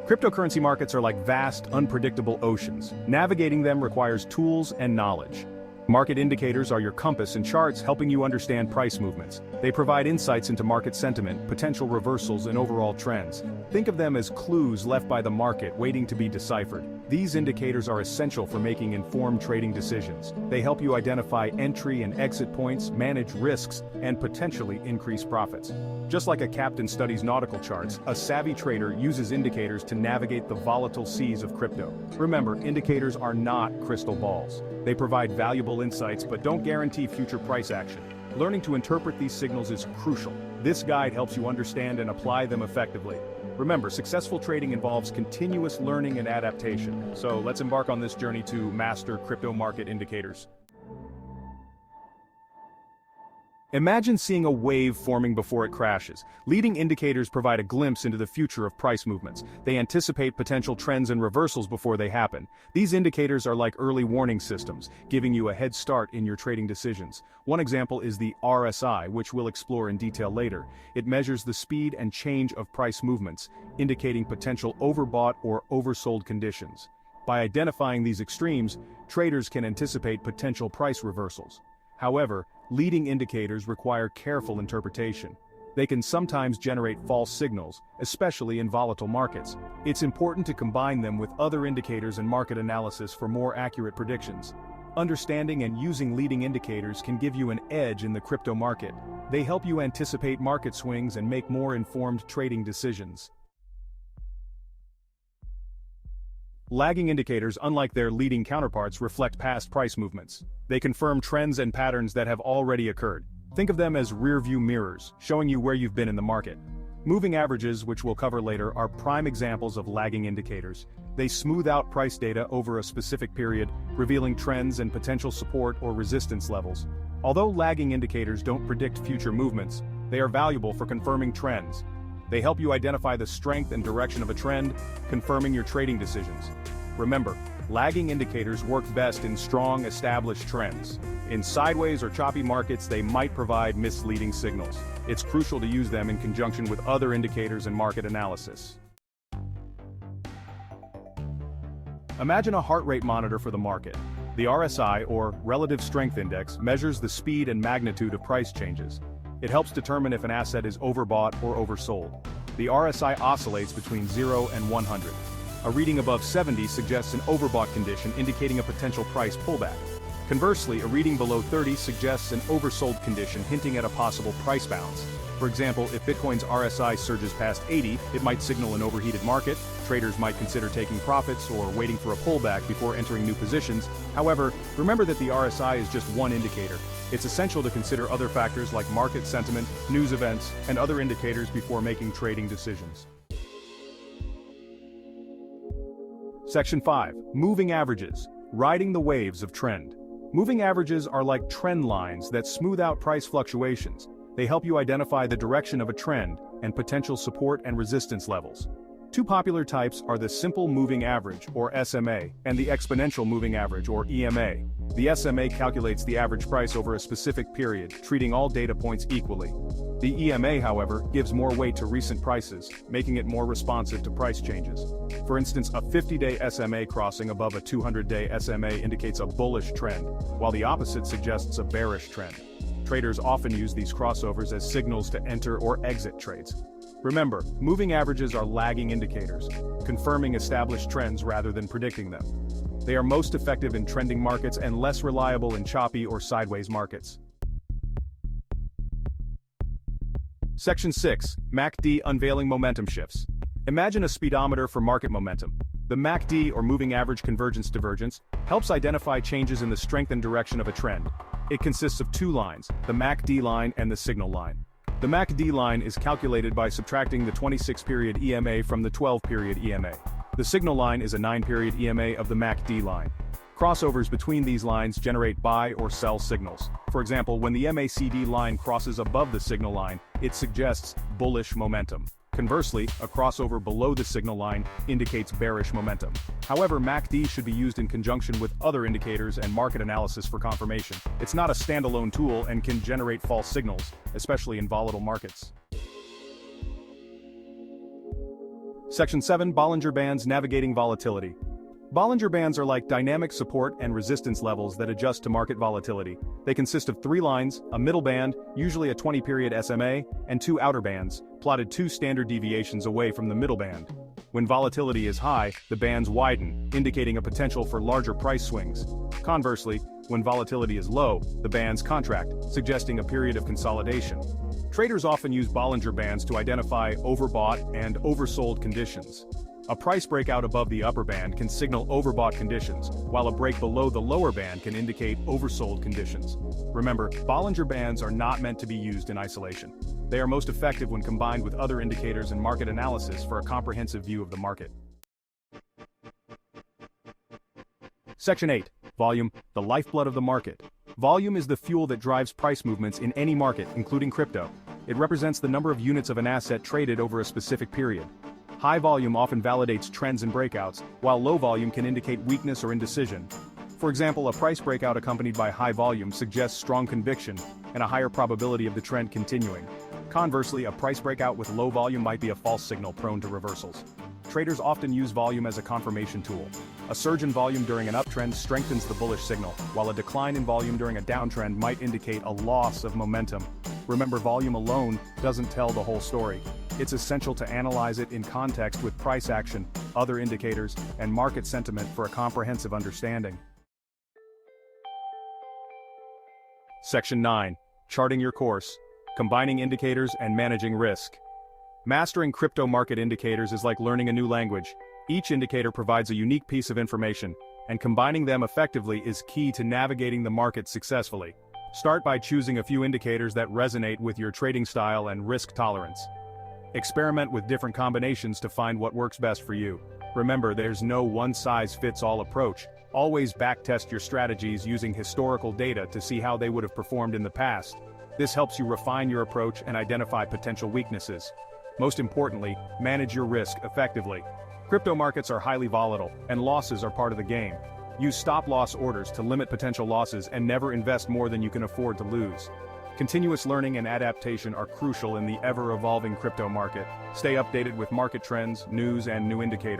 Cryptocurrency markets are like vast, unpredictable oceans. Navigating them requires tools and knowledge. Market indicators are your compass and charts helping you understand price movements. They provide insights into market sentiment, potential reversals, and overall trends. Think of them as clues left by the market waiting to be deciphered. These indicators are essential for making informed trading decisions. They help you identify entry and exit points, manage risks, and potentially increase profits. Just like a captain studies nautical charts, a savvy trader uses indicators to navigate the volatile seas of crypto. Remember, indicators are not crystal balls. They provide valuable insights but don't guarantee future price action. Learning to interpret these signals is crucial. This guide helps you understand and apply them effectively. Remember, successful trading involves continuous learning and adaptation. So let's embark on this journey to master crypto market indicators. Imagine seeing a wave forming before it crashes. Leading indicators provide a glimpse into the future of price movements. They anticipate potential trends and reversals before they happen. These indicators are like early warning systems, giving you a head start in your trading decisions. One example is the RSI, which we'll explore in detail later. It measures the speed and change of price movements, indicating potential overbought or oversold conditions. By identifying these extremes, traders can anticipate potential price reversals. However, leading indicators require careful interpretation. They can sometimes generate false signals, especially in volatile markets. It's important to combine them with other indicators and market analysis for more accurate predictions. Understanding and using leading indicators can give you an edge in the crypto market. They help you anticipate market swings and make more informed trading decisions. Lagging indicators, unlike their leading counterparts, reflect past price movements. They confirm trends and patterns that have already occurred. Think of them as rear-view mirrors, showing you where you've been in the market. Moving averages, which we'll cover later, are prime examples of lagging indicators. They smooth out price data over a specific period, revealing trends and potential support or resistance levels. Although lagging indicators don't predict future movements, they are valuable for confirming trends. They help you identify the strength and direction of a trend, confirming your trading decisions. Remember, lagging indicators work best in strong, established trends. In sideways or choppy markets, they might provide misleading signals. It's crucial to use them in conjunction with other indicators and market analysis. Imagine a heart rate monitor for the market. The RSI, or Relative Strength Index, measures the speed and magnitude of price changes. It helps determine if an asset is overbought or oversold. The RSI oscillates between 0 and 100. A reading above 70 suggests an overbought condition, indicating a potential price pullback. Conversely, a reading below 30 suggests an oversold condition, hinting at a possible price bounce. For example, if Bitcoin's RSI surges past 80, it might signal an overheated market. Traders might consider taking profits or waiting for a pullback before entering new positions. However, remember that the RSI is just one indicator. It's essential to consider other factors like market sentiment, news events, and other indicators before making trading decisions. Section 5. Moving averages. Riding the waves of trend. Moving averages are like trend lines that smooth out price fluctuations. They help you identify the direction of a trend and potential support and resistance levels. Two popular types are the simple moving average, or SMA, and the exponential moving average, or EMA. The SMA calculates the average price over a specific period, treating all data points equally. The EMA, however, gives more weight to recent prices, making it more responsive to price changes. For instance, a 50-day SMA crossing above a 200-day SMA indicates a bullish trend, while the opposite suggests a bearish trend. Traders often use these crossovers as signals to enter or exit trades. Remember, moving averages are lagging indicators, confirming established trends rather than predicting them. They are most effective in trending markets and less reliable in choppy or sideways markets. Section 6. MACD Unveiling Momentum Shifts. Imagine a speedometer for market momentum. The MACD, or Moving Average Convergence Divergence, helps identify changes in the strength and direction of a trend. It consists of two lines, the MACD line and the signal line. The MACD line is calculated by subtracting the 26-period EMA from the 12-period EMA. The signal line is a 9-period EMA of the MACD line. Crossovers between these lines generate buy or sell signals. For example, when the MACD line crosses above the signal line, it suggests bullish momentum. Conversely, a crossover below the signal line indicates bearish momentum. However, MACD should be used in conjunction with other indicators and market analysis for confirmation. It's not a standalone tool and can generate false signals, especially in volatile markets. Section 7, Bollinger Bands navigating volatility. Bollinger Bands are like dynamic support and resistance levels that adjust to market volatility. They consist of 3 lines, a middle band, usually a 20-period SMA, and 2 outer bands, plotted 2 standard deviations away from the middle band. When volatility is high, the bands widen, indicating a potential for larger price swings. Conversely, when volatility is low, the bands contract, suggesting a period of consolidation. Traders often use Bollinger Bands to identify overbought and oversold conditions. A price breakout above the upper band can signal overbought conditions, while a break below the lower band can indicate oversold conditions. Remember, Bollinger Bands are not meant to be used in isolation. They are most effective when combined with other indicators and market analysis for a comprehensive view of the market. Section 8. Volume, the lifeblood of the market. Volume is the fuel that drives price movements in any market, including crypto. It represents the number of units of an asset traded over a specific period. High volume often validates trends and breakouts, while low volume can indicate weakness or indecision. For example, a price breakout accompanied by high volume suggests strong conviction and a higher probability of the trend continuing. Conversely, a price breakout with low volume might be a false signal prone to reversals. Traders often use volume as a confirmation tool. A surge in volume during an uptrend strengthens the bullish signal, while a decline in volume during a downtrend might indicate a loss of momentum. Remember, volume alone doesn't tell the whole story. It's essential to analyze it in context with price action, other indicators, and market sentiment for a comprehensive understanding. Section 9. Charting your course. Combining indicators and managing risk. Mastering crypto market indicators is like learning a new language. Each indicator provides a unique piece of information, and combining them effectively is key to navigating the market successfully. Start by choosing a few indicators that resonate with your trading style and risk tolerance. Experiment with different combinations to find what works best for you. Remember, there's no one-size-fits-all approach. Always backtest your strategies using historical data to see how they would have performed in the past. This helps you refine your approach and identify potential weaknesses. Most importantly, manage your risk effectively. Crypto markets are highly volatile, and losses are part of the game. Use stop-loss orders to limit potential losses and never invest more than you can afford to lose. Continuous learning and adaptation are crucial in the ever-evolving crypto market. Stay updated with market trends, news, and new indicators.